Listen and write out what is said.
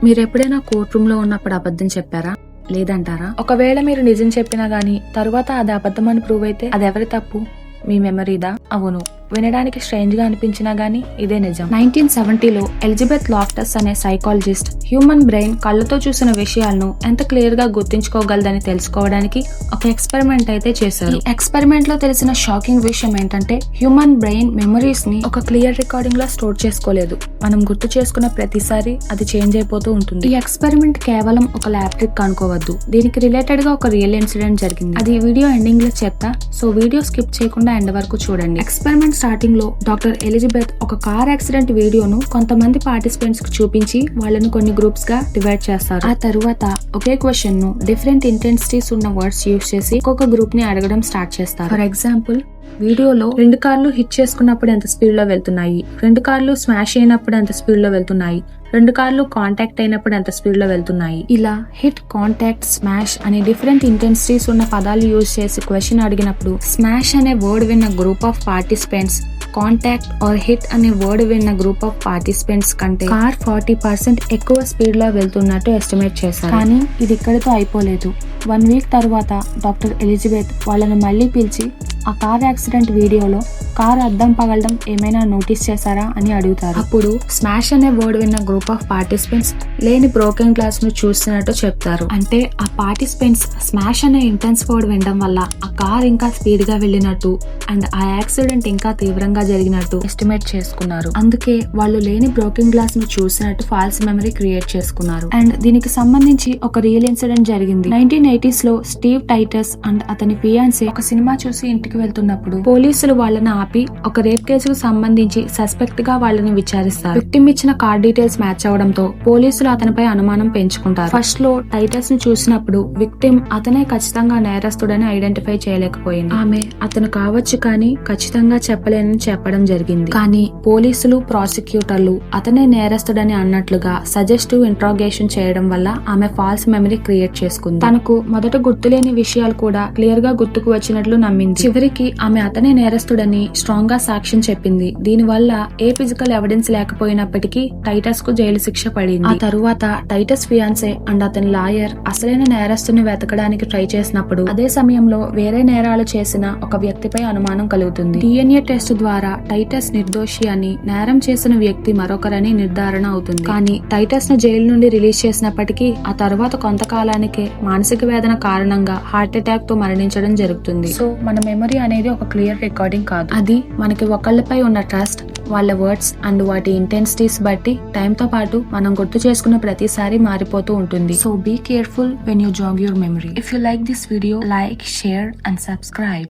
మీరెప్పుడైనా court room లో ఉన్నప్పుడు అబద్ధం చెప్పారా? లేదంటారా? ఒకవేళ మీరు నిజం చెప్పినా గానీ తరువాత అది అబద్ధం అని ప్రూవ్ అయితే అది ఎవరి తప్పు? మీ మెమరీదా? అవును, వినడానికి స్ట్రేంజ్ గా అనిపించినా గానీ ఇదే నిజం. 1970లో ఎలిజబెత్ లాఫ్టస్ అనే సైకాలజిస్ట్ హ్యూమన్ బ్రెయిన్ కళ్ళతో చూసిన విషయాలను ఎంత క్లియర్ గా గుర్తించుకోగలదని తెలుసుకోవడానికి ఒక ఎక్స్పెరిమెంట్ అయితే చేశారు. ఈ ఎక్స్పెరిమెంట్ లో తెలిసిన షాకింగ్ విషయం ఏంటంటే హ్యూమన్ బ్రెయిన్ మెమరీస్ ని ఒక క్లియర్ రికార్డింగ్ లో స్టోర్ చేసుకోలేదు. మనం గుర్తు చేసుకున్న ప్రతిసారి అది చేంజ్ అయిపోతూ ఉంటుంది. ఈ ఎక్స్పెరిమెంట్ కేవలం ఒక ల్యాబ్ ట్రిక్ అనుకోవద్దు. దీనికి రిలేటెడ్ గా ఒక రియల్ ఇన్సిడెంట్ జరిగింది. అది వీడియో ఎండింగ్ లో చెప్తా, సో వీడియో స్కిప్ చేయకుండా ఎండ్ వరకు చూడండి. ఎక్స్పెరిమెంట్ స్టార్టింగ్ లో డాక్టర్ ఎలిజబెత్ ఒక కార్ యాక్సిడెంట్ వీడియోను కొంతమంది పార్టిసిపెంట్స్ కు చూపించి వాళ్ళను కొన్ని గ్రూప్స్ గా డివైడ్ చేస్తారు. ఆ తరువాత ఒకే క్వశ్చన్ ను డిఫరెంట్ ఇంటెన్సిటీస్ ఉన్న వర్డ్స్ యూజ్ చేసి ఒక్కొక్క గ్రూప్ ని అడగడం స్టార్ట్ చేస్తారు. ఫర్ ఎగ్జాంపుల్, వీడియోలో 2 కార్లు హిట్ చేసుకున్నప్పుడు ఎంత స్పీడ్ లో వెళ్తున్నాయి, 2 కార్లు స్మాష్ అయినప్పుడు ఎంత స్పీడ్ లో వెళ్తున్నాయి, 2 కార్లు కాంటాక్ట్ అయినప్పుడు ఎంత స్పీడ్ లో వెళ్తున్నాయి, ఇలా హిట్, కాంటాక్ట్, స్మాష్ అనే డిఫరెంట్ ఇంటెన్సిటీస్ ఉన్న పదాలు యూజ్ చేసి క్వశ్చన్ అడిగినప్పుడు స్మాష్ అనే వర్డ్ విన్న group of participants contact or hit అనే వర్డ్ విన్న గ్రూప్ ఆఫ్ పార్టిసిపెంట్స్ కంటే కార్ 40% ఎక్కువ స్పీడ్ లో వెళ్తున్నట్టు ఎస్టిమేట్ చేశారు. కానీ ఇది ఇక్కడితో అయిపోలేదు. 1 వీక్ తర్వాత డాక్టర్ ఎలిజబెత్ వాళ్ళను మళ్ళీ పిలిచి ఆ కార్ యాక్సిడెంట్ వీడియోలో కార్ అద్దం పగలడం ఏమైనా నోటీస్ చేశారా అని అడుగుతారు. అప్పుడు స్మాష్ అనే వర్డ్ విన్న గ్రూప్ ఆఫ్ పార్టిసిపెంట్స్ లేని బ్రోకెన్ గ్లాస్ ను చూస్తున్నట్టు చెప్తారు. అంటే ఆ పార్టిసిపెంట్స్ స్మాష్ అనే ఇంటెన్స్ వర్డ్ వినడం వల్ల ఆ కార్ ఇంకా స్పీడ్ గా వెళ్ళినట్టు అండ్ ఆ యాక్సిడెంట్ ఇంకా తీవ్రంగా జరిగినట్టు ఎస్టిమేట్ చేసుకున్నారు. అందుకే వాళ్ళు లేని బ్రోకెన్ గ్లాస్ ను చూసినట్టు ఫాల్స్ మెమరీ క్రియేట్ చేసుకున్నారు. అండ్ దీనికి సంబంధించి ఒక రియల్ ఇన్సిడెంట్ జరిగింది. 1980s లో స్టీవ్ టైటస్ అండ్ అతని ఫియాన్సీ ఒక సినిమా చూసి ఇంటికి వెళ్తున్నప్పుడు పోలీసులు వాళ్ళని ఆపి ఒక రేప్ కేసుకు సంబంధించి సస్పెక్ట్ గా వాళ్ళని విచారిస్తారు. విక్టిమ్ ఇచ్చిన కార్ డీటెయిల్స్ మ్యాచ్ అవడంతో పోలీసులు అతనిపై అనుమానం పెంచుకుంటారు. ఫస్ట్ లో టైటస్ ను చూసినప్పుడు విక్టిమ్ అతనే ఖచ్చితంగా నేరస్తుడని ఐడెంటిఫై చేయలేకపోయింది. ఆమె అతను కావచ్చు కానీ ఖచ్చితంగా చెప్పలేనని చెప్పడం జరిగింది. కానీ పోలీసులు, ప్రాసిక్యూటర్లు అతనే నేరస్తుడని అన్నట్లుగా సజెస్టివ్ ఇంట్రాగేషన్ చేయడం వల్ల ఆమె ఫాల్స్ మెమరీ క్రియేట్ చేసుకుంది. తనకు మొదట గుర్తులేని విషయాలు కూడా క్లియర్ గా గుర్తుకు వచ్చినట్లు నమ్మింది. చివరికి ఆమె అతనే నేరస్తుడని స్ట్రాంగ్ గా సాక్ష్యం చెప్పింది. దీని వల్ల ఏ ఫిజికల్ ఎవిడెన్స్ లేకపోయినప్పటికీ టైటస్ కు జైలు శిక్ష పడింది. ఆ తరువాత టైటస్ ఫియాన్సే అండ్ అతని లాయర్ అసలైన నేరస్తుని వెతకడానికి ట్రై చేసినప్పుడు అదే సమయంలో వేరే నేరాలు చేసిన ఒక వ్యక్తిపై అనుమానం కలుగుతుంది. DNA టెస్ట్ ద్వారా టైటస్ నిర్దోషి అని, నేరం చేసిన వ్యక్తి మరొకరని నిర్ధారణ అవుతుంది. కానీ టైటస్ ను జైలు నుండి రిలీజ్ చేసినప్పటికీ ఆ తర్వాత కొంతకాలానికే మానసిక వేదన కారణంగా హార్ట్ అటాక్ తో మరణించడం జరుగుతుంది. సో మన మెమరీ అనేది ఒక క్లియర్ రికార్డింగ్ కాదు. అది మనకి ఒకళ్ళపై ఉన్న ట్రస్ట్, వాళ్ళ వర్డ్స్ అండ్ వాటి ఇంటెన్సిటీస్ బట్టి టైం తో పాటు మనం గుర్తు చేసుకున్న ప్రతిసారి మారిపోతూ ఉంటుంది. So be careful when you jog your memory. If you like this video, like, share and subscribe.